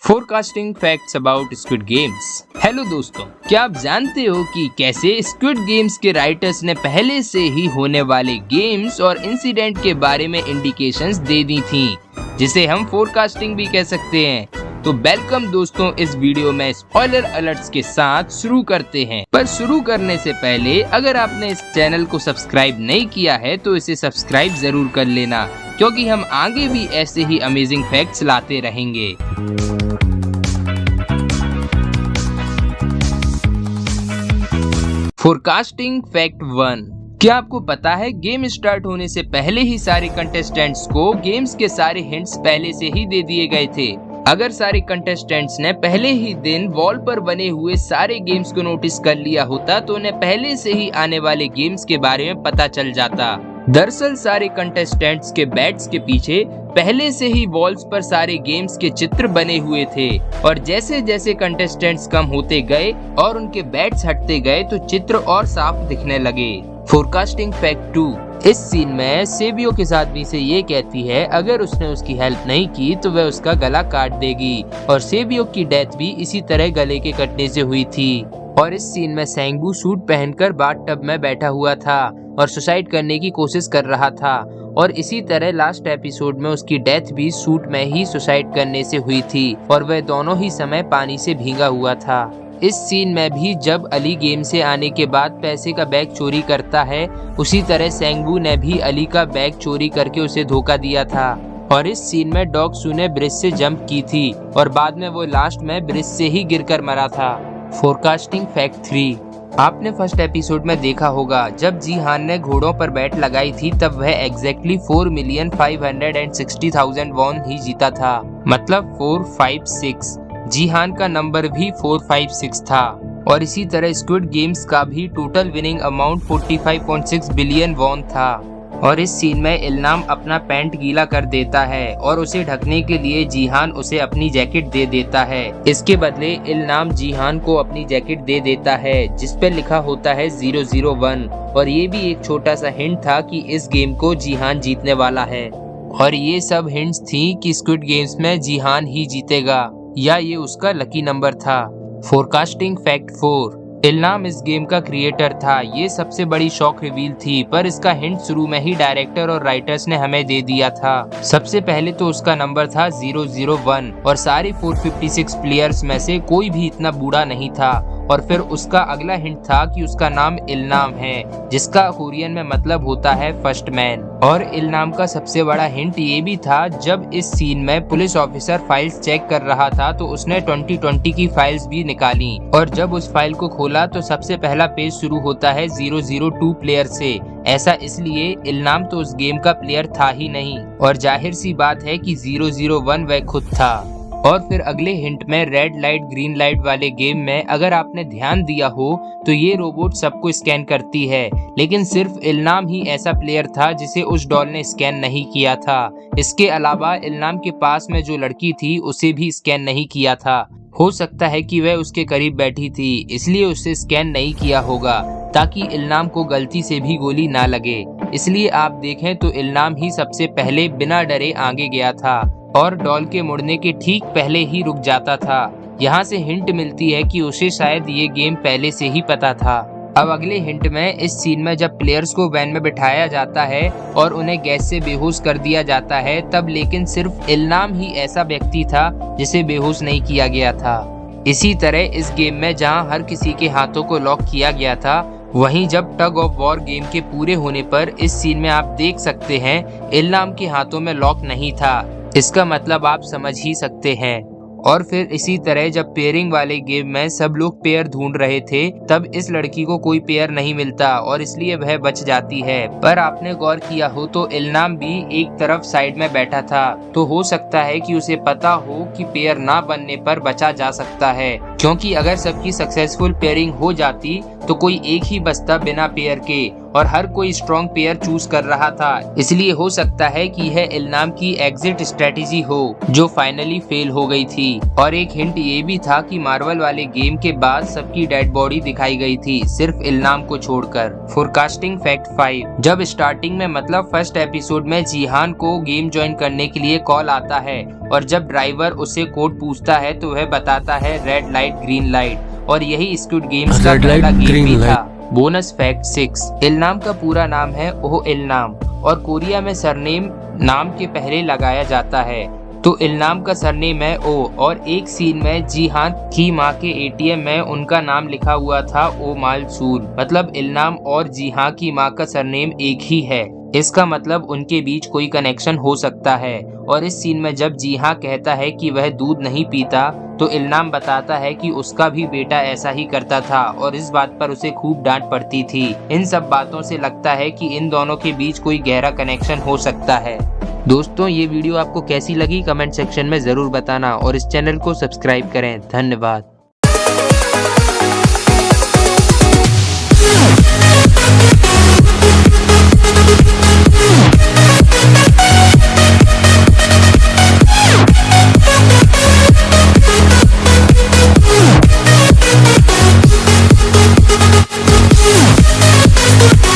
Forecasting facts about squid games. Hello दोस्तों, क्या आप जानते हो कि कैसे स्क्विड गेम्स के राइटर्स ने पहले से ही होने वाले गेम्स और इंसिडेंट के बारे में इंडिकेशंस दे दी थी, जिसे हम फोरकास्टिंग भी कह सकते हैं। तो वेलकम दोस्तों, इस वीडियो में स्पॉइलर अलर्ट्स के साथ शुरू करते हैं। पर शुरू करने से पहले अगर आपने इस चैनल को सब्सक्राइब नहीं किया है तो इसे सब्सक्राइब जरूर कर लेना, क्योंकि हम आगे भी ऐसे ही अमेजिंग फैक्ट्स लाते रहेंगे। Forecasting fact 1। क्या आपको पता है गेम स्टार्ट होने से पहले ही सारे कंटेस्टेंट्स को गेम्स के सारे हिंट्स पहले से ही दे दिए गए थे। अगर सारे कंटेस्टेंट्स ने पहले ही दिन वॉल पर बने हुए सारे गेम्स को नोटिस कर लिया होता तो उन्हें पहले से ही आने वाले गेम्स के बारे में पता चल जाता। दरअसल सारे कंटेस्टेंट्स के बैट्स के पीछे पहले से ही वॉल्स पर सारे गेम्स के चित्र बने हुए थे, और जैसे जैसे कंटेस्टेंट्स कम होते गए और उनके बैट्स हटते गए तो चित्र और साफ दिखने लगे। Forecasting fact 2। इस सीन में सेबियो किस आदमी से ये कहती है अगर उसने उसकी हेल्प नहीं की तो वह उसका गला काट देगी, और सेबियो की डेथ भी इसी तरह गले के कटने से हुई थी। और इस सीन में सेंगू सूट पहनकर बाथटब में बैठा हुआ था और सुसाइड करने की कोशिश कर रहा था, और इसी तरह लास्ट एपिसोड में उसकी डेथ भी सूट में ही सुसाइड करने से हुई थी, और वह दोनों ही समय पानी से भीगा हुआ था। इस सीन में भी जब अली गेम से आने के बाद पैसे का बैग चोरी करता है, उसी तरह सेंगू ने भी अली का बैग चोरी करके उसे धोखा दिया था। और इस सीन में डॉग सू ने ब्रिज से जंप की थी और बाद में वो लास्ट में ब्रिज से ही गिरकर मरा था। Forecasting fact 3। आपने फर्स्ट एपिसोड में देखा होगा जब जीहान ने घोड़ों पर बैट लगाई थी तब वह एग्जैक्टली 4,560,000 वॉन ही जीता था, मतलब 456। जीहान का नंबर भी 456 था। और इसी तरह स्क्विड गेम्स का भी total winning amount 45.6 billion won था। और इस सीन में इल्नाम अपना पैंट गीला कर देता है और उसे ढकने के लिए जीहान उसे अपनी जैकेट दे देता है। इसके बदले इल्नाम जीहान को अपनी जैकेट दे देता है जिस पे लिखा होता है 001, और ये भी एक छोटा सा हिंट था कि इस गेम को जीहान जीतने वाला है। और ये सब हिंट्स थी कि स्क्विड गेम्स में जीहान ही जीतेगा या ये उसका लकी नंबर था। Forecasting fact 4। इल्नाम इस गेम का क्रिएटर था, ये सबसे बड़ी शॉक रिवील थी, पर इसका हिंट शुरू में ही डायरेक्टर और राइटर्स ने हमें दे दिया था। सबसे पहले तो उसका नंबर था 001, और सारे 456 प्लेयर्स में से कोई भी इतना बूढ़ा नहीं था। और फिर उसका अगला हिंट था कि उसका नाम इल्नाम है, जिसका कोरियन में मतलब होता है फर्स्ट मैन। और इल्नाम का सबसे बड़ा हिंट ये भी था, जब इस सीन में पुलिस ऑफिसर फाइल्स चेक कर रहा था तो उसने 2020 की फाइल्स भी निकाली, और जब उस फाइल को खोला तो सबसे पहला पेज शुरू होता है 002 प्लेयर से। ऐसा इसलिए इल्नाम तो उस गेम का प्लेयर था ही नहीं, और जाहिर सी बात है कि 001 वह खुद था। और फिर अगले हिंट में रेड लाइट ग्रीन लाइट वाले गेम में अगर आपने ध्यान दिया हो तो ये रोबोट सबको स्कैन करती है, लेकिन सिर्फ इल्नाम ही ऐसा प्लेयर था जिसे उस डॉल ने स्कैन नहीं किया था। इसके अलावा इल्नाम के पास में जो लड़की थी उसे भी स्कैन नहीं किया था। हो सकता है कि वह उसके करीब बैठी थी, इसलिए उसे स्कैन नहीं किया होगा, ताकि इल्नाम को गलती से भी गोली ना लगे। इसलिए आप देखें तो इल्नाम ही सबसे पहले बिना डरे आगे गया था और डॉल के मुड़ने के ठीक पहले ही रुक जाता था। यहाँ से हिंट मिलती है कि उसे शायद ये गेम पहले से ही पता था। अब अगले हिंट में इस सीन में जब प्लेयर्स को वैन में बिठाया जाता है और उन्हें गैस से बेहोश कर दिया जाता है तब लेकिन सिर्फ इल्नाम ही ऐसा व्यक्ति था जिसे बेहोश नहीं किया गया था। इसी तरह इस गेम में जहाँ हर किसी के हाथों को लॉक किया गया था, वहीं जब टग ऑफ वॉर गेम के पूरे होने पर इस सीन में आप देख सकते हैं इल्नाम के हाथों में लॉक नहीं था। इसका मतलब आप समझ ही सकते हैं। और फिर इसी तरह जब पेयरिंग वाले गेम में सब लोग पेयर ढूंढ रहे थे तब इस लड़की को कोई पेयर नहीं मिलता और इसलिए वह बच जाती है। पर आपने गौर किया हो तो इल्नाम भी एक तरफ साइड में बैठा था, तो हो सकता है कि उसे पता हो कि पेयर ना बनने पर बचा जा सकता है, क्योंकि अगर सबकी सक्सेसफुल पेयरिंग हो जाती तो कोई एक ही बचता बिना पेयर के और हर कोई स्ट्रॉन्ग पेयर चूज कर रहा था। इसलिए हो सकता है कि यह इल्नाम की एग्जिट स्ट्रेटेजी हो जो फाइनली फेल हो गई थी। और एक हिंट ये भी था कि मार्वल वाले गेम के बाद सबकी डेड बॉडी दिखाई गई थी, सिर्फ इल्नाम को छोड़कर। फोरकास्टिंग फैक्ट 5, जब स्टार्टिंग में मतलब फर्स्ट एपिसोड में जीहान को गेम ज्वाइन करने के लिए कॉल आता है और जब ड्राइवर उसे कोड पूछता है तो वह बताता है रेड लाइट ग्रीन लाइट, और यही स्क्विड गेम्स का पहला गेम भी था। बोनस फैक्ट 6, इल्नाम का पूरा नाम है ओह इल्नाम और कोरिया में सरनेम नाम के पहले लगाया जाता है, तो इल्नाम का सरनेम है ओ। और एक सीन में जीहान की माँ के एटीएम में उनका नाम लिखा हुआ था ओ मालसूल, मतलब इल्नाम और जीहान की माँ का सरनेम एक ही है। इसका मतलब उनके बीच कोई कनेक्शन हो सकता है। और इस सीन में जब जीहान कहता है कि वह दूध नहीं पीता तो इल्नाम बताता है कि उसका भी बेटा ऐसा ही करता था और इस बात पर उसे खूब डांट पड़ती थी। इन सब बातों से लगता है कि इन दोनों के बीच कोई गहरा कनेक्शन हो सकता है। दोस्तों, ये वीडियो आपको कैसी लगी कमेंट सेक्शन में जरूर बताना और इस चैनल को सब्सक्राइब करें। धन्यवाद।